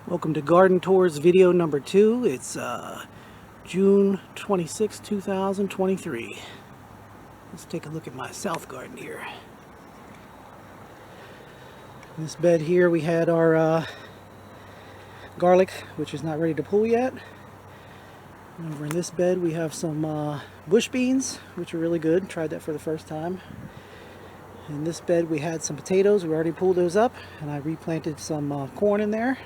Welcome to Garden Tours video number 2. It's June 26, 2023. Let's take a look at my south garden here. In this bed here we had our garlic, which is not ready to pull yet. And over in this bed we have some bush beans, which are really good. Tried that for the first time. In this bed we had some potatoes. We already pulled those up, and I replanted some corn in there.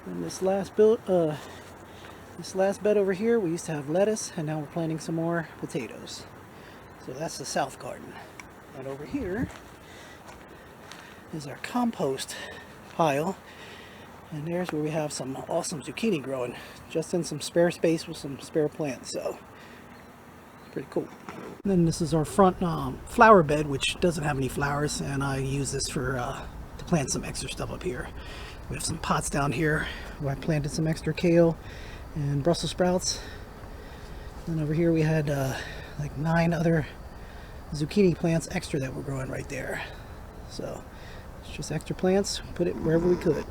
And this last bed over here, we used to have lettuce, and now we're planting some more potatoes. So that's the south garden. And over here is our compost pile, and there's where we have some awesome zucchini growing, just in some spare space with some spare plants. So pretty cool. And then this is our front flower bed, which doesn't have any flowers, and I use this for to plant some extra stuff up here. We have some pots down here where I planted some extra kale and Brussels sprouts. And over here we had like 9 other zucchini plants extra that were growing right there. So it's just extra plants, put it wherever we could.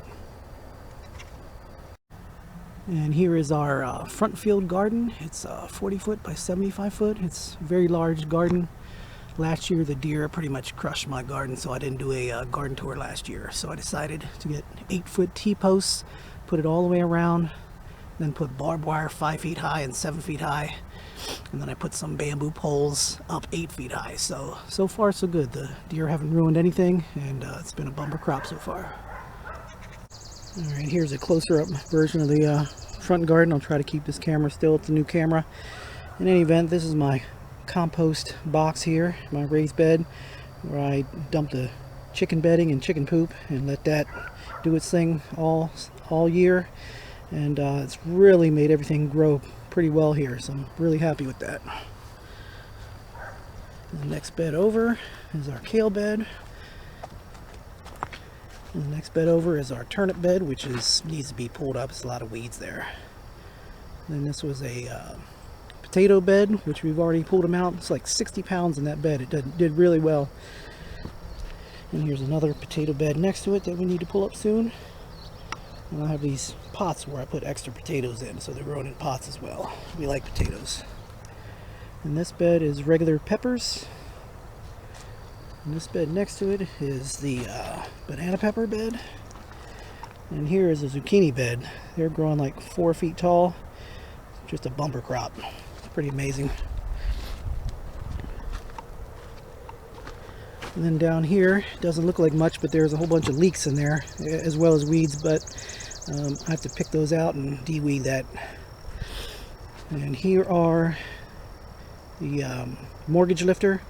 And here is our front field garden. It's 40 foot by 75 foot. It's a very large garden. Last year the deer pretty much crushed my garden, so I didn't do a garden tour last year. So I decided to get 8-foot T-posts, put it all the way around, then put barbed wire 5 feet high and 7 feet high, and then I put some bamboo poles up 8 feet high. So far so good. The deer haven't ruined anything, and it's been a bumper crop so far. Alright, here's a closer up version of the front garden. I'll try to keep this camera still. It's a new camera. In any event, this is my compost box here, my raised bed, where I dump the chicken bedding and chicken poop and let that do its thing all year, and it's really made everything grow pretty well here, so I'm really happy with that. The next bed over is our kale bed, and the next bed over is our turnip bed, which needs to be pulled up. It's a lot of weeds there. And then this was a potato bed, which we've already pulled them out. It's like 60 pounds in that bed. It did really well. And here's another potato bed next to it that we need to pull up soon. And I have these pots where I put extra potatoes in, so they're growing in pots as well. We like potatoes. And this bed is regular peppers. And this bed next to it is the banana pepper bed. And here is a zucchini bed. They're growing like 4 feet tall. Just a bumper crop. Pretty amazing. And then down here, it doesn't look like much, but there's a whole bunch of leeks in there, as well as weeds, but I have to pick those out and de-weed that. And here are the mortgage lifter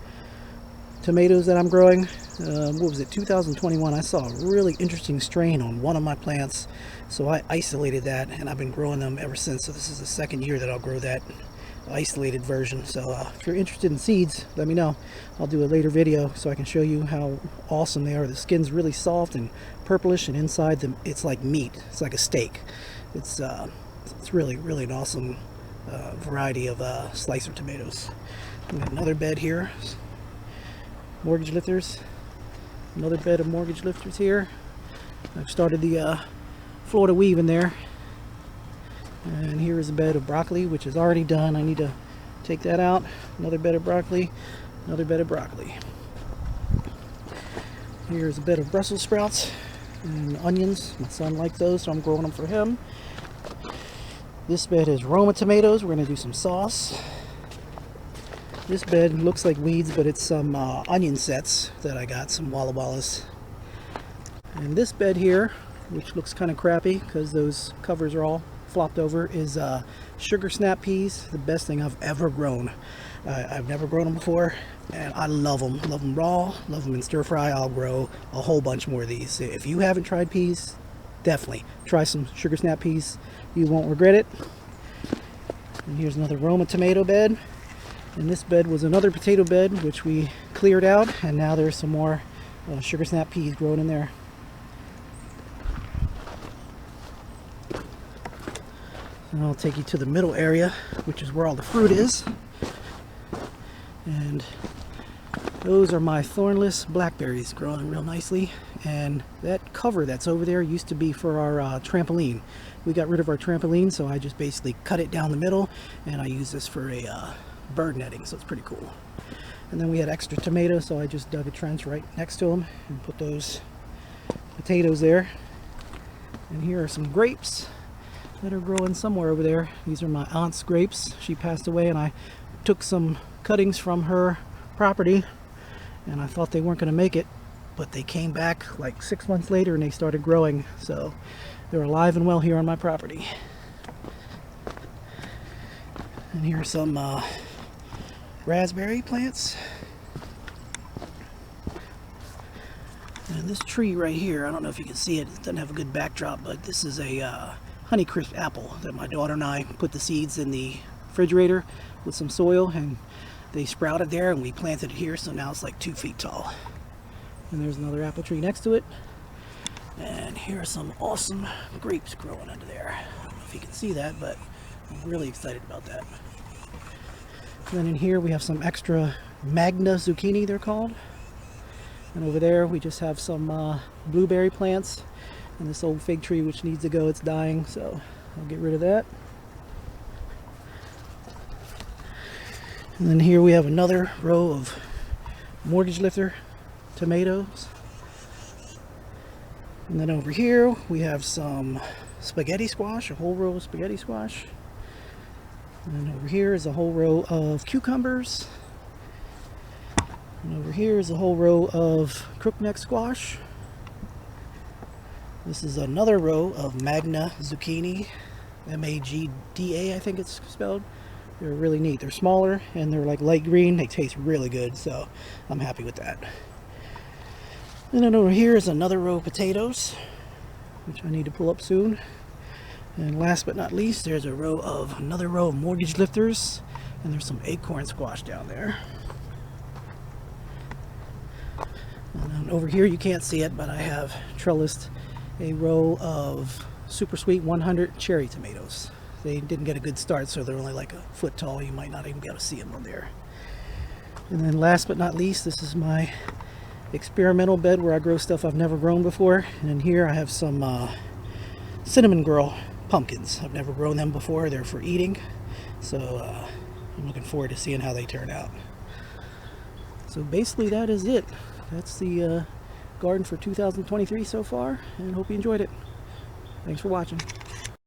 tomatoes that I'm growing. What was it, 2021? I saw a really interesting strain on one of my plants, so I isolated that, and I've been growing them ever since. So this is the second year that I'll grow that isolated version. So if you're interested in seeds, let me know. I'll do a later video so I can show you how awesome they are. The skin's really soft and purplish, and inside them it's like meat. It's like a steak. It's really an awesome variety of slicer tomatoes. We got another bed here, mortgage lifters. Another bed of mortgage lifters here. I've started the Florida weave in there. And here is a bed of broccoli, which is already done. I need to take that out. Another bed of broccoli. Another bed of broccoli. Here's a bed of Brussels sprouts and onions. My son likes those, so I'm growing them for him. This bed is Roma tomatoes. We're going to do some sauce. This bed looks like weeds, but it's some onion sets that I got, some Walla Wallas. And this bed here, which looks kind of crappy because those covers are all flopped over, is sugar snap peas. The best thing I've ever grown. I've never grown them before, and I love them. Love them raw, love them in stir fry. I'll grow a whole bunch more of these. If you haven't tried peas, definitely try some sugar snap peas. You won't regret it. And here's another Roma tomato bed. And this bed was another potato bed, which we cleared out, and now there's some more sugar snap peas growing in there. And I'll take you to the middle area, which is where all the fruit is. And those are my thornless blackberries growing real nicely and that cover that's over there used to be for our trampoline. We got rid of our trampoline, so I just basically cut it down the middle, and I use this for a bird netting, so it's pretty cool. And then we had extra tomatoes, so I just dug a trench right next to them and put those potatoes there. And here are some grapes that are growing somewhere over there. These are my aunt's grapes. She passed away, and I took some cuttings from her property, and I thought they weren't going to make it, but they came back like 6 months later and they started growing, so they're alive and well here on my property. And here are some raspberry plants. And this tree right here, I don't know if you can see it, it doesn't have a good backdrop, but this is a Honeycrisp apple that my daughter and I put the seeds in the refrigerator with some soil, and they sprouted there, and we planted it here, so now it's like 2 feet tall. And there's another apple tree next to it. And here are some awesome grapes growing under there. I don't know if you can see that, but I'm really excited about that. And then in here we have some extra Magna zucchini, they're called. And over there we just have some blueberry plants and this old fig tree which needs to go, it's dying, so I'll get rid of that. And then here we have another row of mortgage lifter tomatoes. And then over here we have some spaghetti squash, a whole row of spaghetti squash. And then over here is a whole row of cucumbers. And over here is a whole row of crookneck squash. This is another row of Magna zucchini, M-A-G-D-A I think it's spelled. They're really neat. They're smaller and they're like light green. They taste really good, so I'm happy with that. And then over here is another row of potatoes, which I need to pull up soon. And last but not least, there's another row of mortgage lifters, and there's some acorn squash down there. And then over here you can't see it, but I have trellised a row of super sweet 100 cherry tomatoes. They didn't get a good start, so they're only like a foot tall. You might not even be able to see them on there. And then last but not least, this is my experimental bed where I grow stuff I've never grown before. And in here I have some cinnamon girl pumpkins. I've never grown them before. They're for eating, so I'm looking forward to seeing how they turn out. So basically that is it. That's the garden for 2023 so far, and hope you enjoyed it. Thanks for watching.